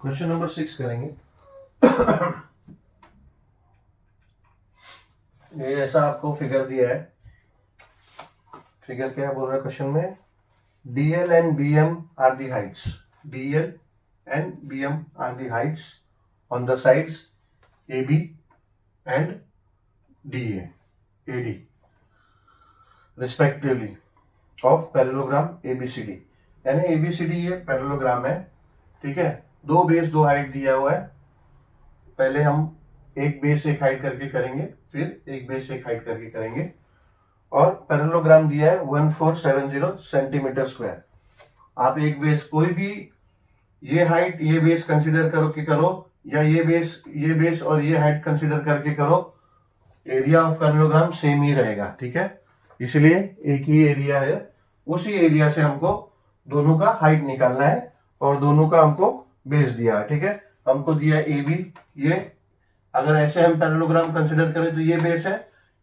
Question number 6 करेंगे। ये ऐसा आपको फिगर दिया है। फिगर क्या बोल रहा है क्वेश्चन में? DL and BM are the heights. DL and BM are the heights on the sides AB and DA, AD respectively of parallelogram ABCD. यानी ABCD ये पैरेललोग्राम है, ठीक है। दो बेस दो हाइट दिया हुआ है। पहले हम एक बेस एक हाइट करके करेंगे, फिर एक बेस एक हाइट करके करेंगे। और पैरेललोग्राम दिया है 1470 सेंटीमीटर स्क्वायर। आप एक बेस कोई भी ये हाइट ये बेस कंसीडर करो कि करो, या ये बेस और ये हाइट कंसीडर करके करो, एरिया ऑफ पैरेललोग्राम सेम ही रहेगा, ठीक है। इसलिए एक ही एरिया है, उसी एरिया से हमको दोनों का हाइट निकालना है और दोनों का हमको बेस दिया है, ठीक है। हमको दिया ए बी, ये अगर ऐसे हम पैरेललोग्राम कंसीडर करें तो ये बेस है,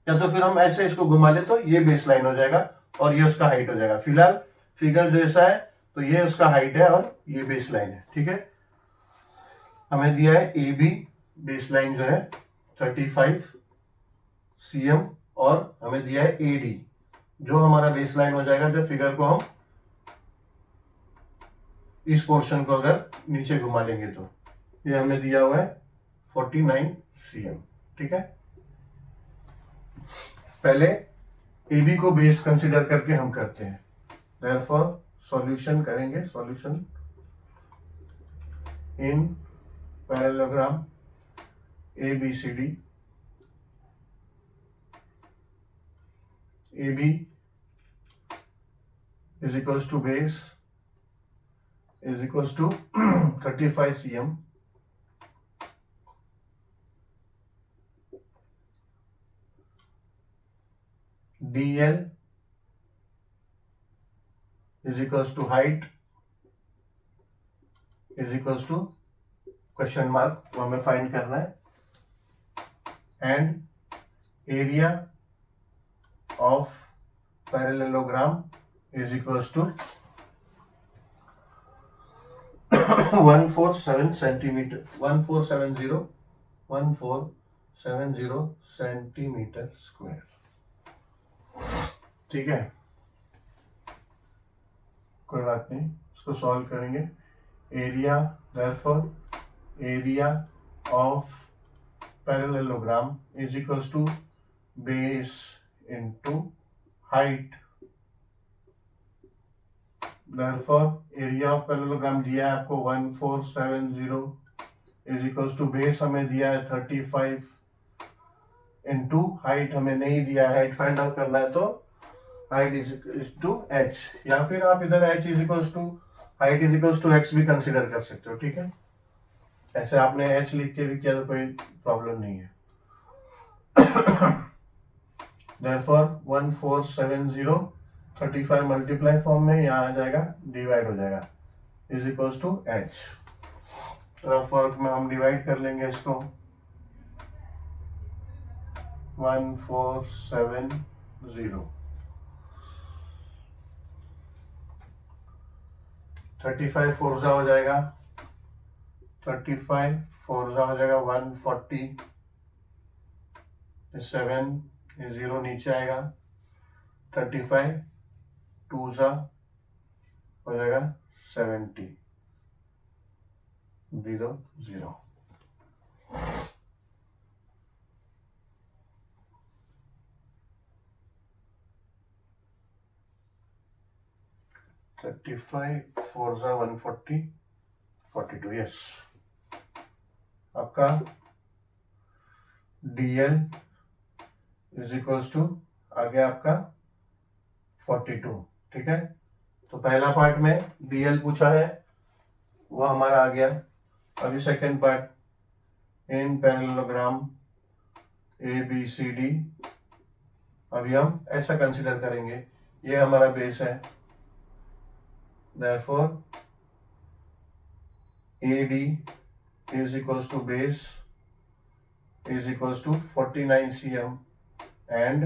या तो फिर हम ऐसे इसको घुमा ले तो ये बेस लाइन हो जाएगा और ये उसका हाइट हो जाएगा। फिलहाल फिगर जैसा है तो ये उसका हाइट है और ये बेस लाइन है, ठीक है। हमें दिया है ए बी, बेस लाइन जो है 35 cm, और हमें दिया है ए डी जो हमारा बेस लाइन हो जाएगा जब फिगर को हम इस पोर्शन को अगर नीचे घुमा लेंगे तो। ये हमें दिया हुआ है 49 cm, ठीक है। पहले ए बी को बेस कंसीडर करके हम करते हैं। देयरफॉर सॉल्यूशन करेंगे, solution in parallelogram ABCD। AB is equals to base is equals to 35 cm, DL is equals to height is equals to question mark, वो हमें फाइंड करना है, and area of parallelogram is equals to 147 centimeter 1470 centimeter square, ठीक है। कोई बात नहीं, इसको सॉल्व करेंगे। Area, therefore area of parallelogram is equals to base into height. Therefore area of parallelogram दिया है आपको 1470 इज इक्वल्स टू बेस हमें दिया है 35 इनटू हाइट हमें नहीं दिया है। हाइट फाइंड आउट करना है तो हाइट इज टू h, या फिर आप इधर h is equals to height is equals to x भी कंसीडर कर सकते हो, ठीक है। ऐसे आपने h लिख के भी किया तो कोई प्रॉब्लम नहीं है। देयरफॉर 1470 35 मल्टीप्लाई फॉर्म में यहाँ आ जाएगा, डिवाइड हो जाएगा, is equals to h। Rough work में हम डिवाइड कर लेंगे इसको। 1470 35 फोरजा हो जाएगा, 35 फोरजा हो जाएगा 140, 7 0 नीचे आएगा, 35 टूजा हो जाएगा 70, 0 0। 35 फोरजा 140, 42, यस। आपका DL इज इक्वल्स टू आ गया आपका 42, ठीक है। तो पहला पार्ट में DL पूछा है वो हमारा आ गया। अभी सेकेंड पार्ट, इन पैरेललोग्राम ABCD, अभी हम ऐसा कंसीडर करेंगे, ये हमारा बेस है। Therefore AD is equals to base is equals to 49 cm and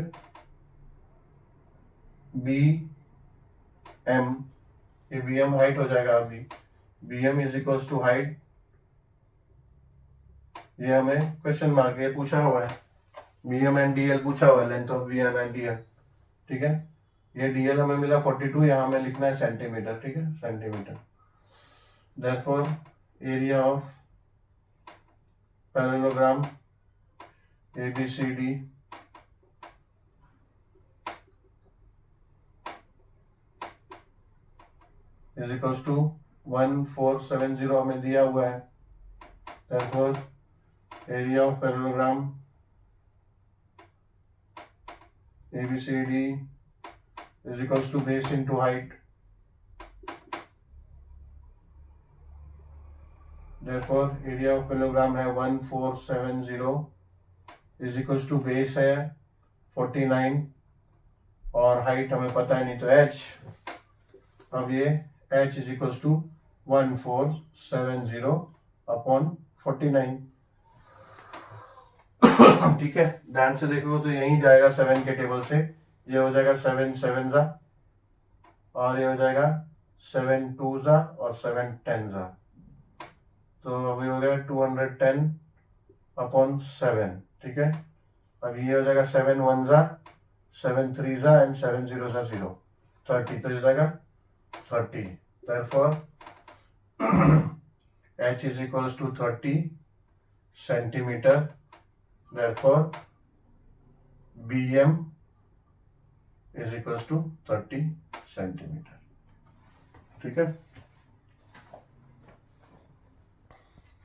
BM, ये BM हाइट हो जाएगा। अभी BM is equals to height ये हमें क्वेश्चन मार्क ये पूछा हुआ है, BM एंड DL पूछा हुआ है, length of BM and DL, ठीक है। ये DL हमें मिला 42, यहाँ हमें लिखना है सेंटीमीटर, ठीक है, centimeter. Therefore area of parallelogram ABCD is equals to 1470 हमें दिया हुआ है। Therefore, area of parallelogram ABCD is equals to base into height. Therefore, area of parallelogram है 1470 is equals to base है 49 और height हमें पता है नहीं तो h। अब ये h is equals to 1470 upon 49, ठीक है। ध्यान से देखो तो यही जाएगा 7 के टेबल से, ये हो जाएगा 7 7 जा और ये हो जाएगा 7 2 जा और 7 10 जा, तो अभी हो गया 210 अपॉन 7, ठीक है। अब ये हो जाएगा 7 1 जा, 7 3 जा एंड 7 0 जा 0, 30, तो ये हो जाएगा 30। Therefore h is equals to 30 centimetre. Therefore BM is equals to 30 centimetre, ठीक है।